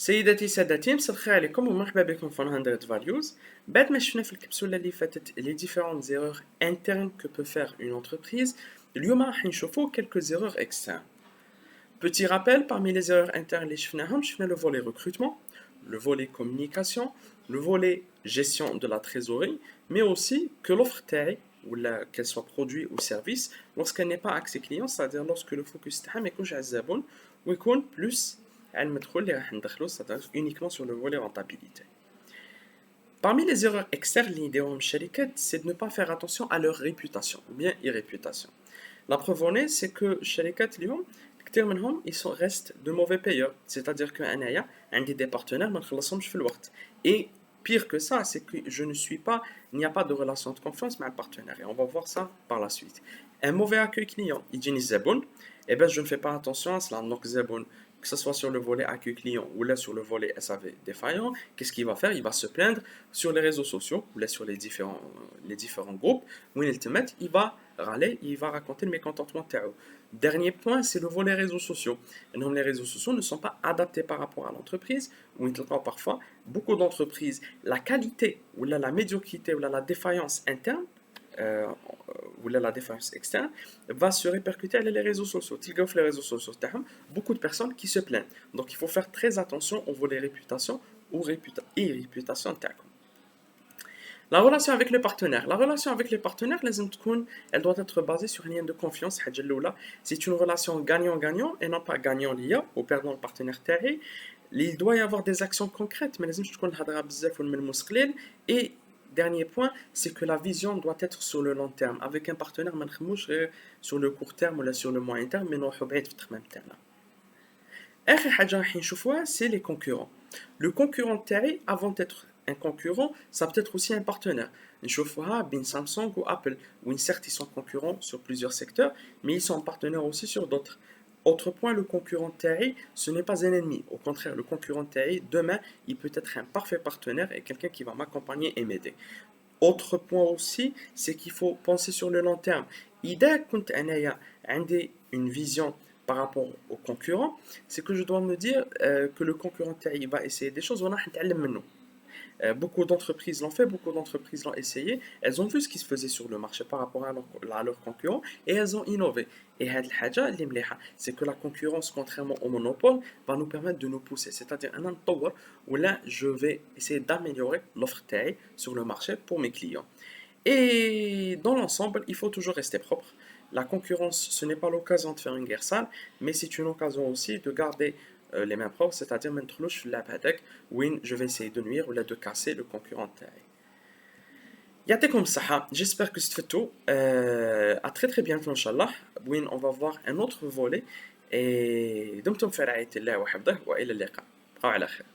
سيداتي سادتي مساء الخير عليكم ومرحبا بكم في 100 values. بعد ما شفنا في الكبسولة اللي فاتت les différentes erreurs internes que peut faire une entreprise, اليوم راح نشوفوا quelques erreurs externes. Petit rappel, parmi les erreurs internes اللي شفناهم شفنا le volet recrutement, le volet communication, le volet gestion de la trésorerie, mais aussi que l'offre تاعي ولا qu'elle soit produit ou service lorsqu'elle n'est pas accès client, c'est-à-dire lorsque le focus تاعها ما يكونش على الزبون ويكون plus على المدخول اللي راح ندخلو, c'est-à-dire uniquement sur le volet rentabilité. Parmi les erreurs externes اللي يديروهم الشركات, c'est de ne pas faire attention à leur réputation ou bien irréputation. La preuve en est, c'est que الشركات اليوم كتير منهم ils restent de mauvais payeurs, c'est-à-dire que أنايا عندي des partenaires ما نخلصهمش في الوقت. Et pire que ça, c'est que il n'y a pas de relation de confiance avec le partenaire. Et on va voir ça par la suite. Un mauvais accueil client, il dit Zaboun, eh bien je ne fais pas attention à cela. Donc Zaboun, que ce soit sur le volet accueil client ou là sur le volet SAV défaillant, qu'est-ce qu'il va faire? Il va se plaindre sur les réseaux sociaux ou là sur les différents groupes où il te met, il va râler, il va raconter le mécontentement. Dernier point, c'est le volet réseaux sociaux. Et donc, les réseaux sociaux ne sont pas adaptés par rapport à l'entreprise, où il parfois beaucoup d'entreprises, la qualité ou la médiocrité ou la défaillance interne ou la défaillance externe va se répercuter à les réseaux sociaux. Les réseaux sociaux, beaucoup de personnes qui se plaignent. Donc, il faut faire très attention au volet réputation ou réputation interne. La relation avec le partenaire. La relation avec les partenaires, elle doit être basée sur un lien de confiance. C'est une relation gagnant-gagnant et non pas gagnant-liant ou perdant le partenaire terre. Il doit y avoir des actions concrètes, mais et dernier point, c'est que la vision doit être sur le long terme. Avec un partenaire, sur le court terme ou sur le moyen terme, mais non, c'est les concurrents. Le concurrent terre, avant d'être un concurrent, ça peut être aussi un partenaire. Bin Samsung ou Apple, où certes ils sont concurrents sur plusieurs secteurs, mais ils sont partenaires aussi sur d'autres. Autre point, le concurrent TI, ce n'est pas un ennemi. Au contraire, le concurrent TI, demain, il peut être un parfait partenaire et quelqu'un qui va m'accompagner et m'aider. Autre point aussi, c'est qu'il faut penser sur le long terme. إذا كنت أنايا عندي une vision par rapport au concurrent, c'est que je dois me dire que le concurrent TI va essayer des choses, وأنا حنتعلم منه. Beaucoup d'entreprises l'ont fait, beaucoup d'entreprises l'ont essayé. Elles ont vu ce qui se faisait sur le marché par rapport à leurs concurrents et elles ont innové. Et c'est que la concurrence, contrairement au monopole, va nous permettre de nous pousser. C'est-à-dire, où là, je vais essayer d'améliorer l'offre taille sur le marché pour mes clients. Et dans l'ensemble, il faut toujours rester propre. La concurrence, ce n'est pas l'occasion de faire une guerre sale, mais c'est une occasion aussi de garder les mains propres, c'est-à-dire où je vais essayer de nuire ou de casser le concurrent. Yatekom Saha, j'espère que c'est tout. À très très bientôt, Inch'Allah. On va voir un autre volet. Et دمتم في رعاية الله وحفظه وإلى اللقاء. بقوا على خير.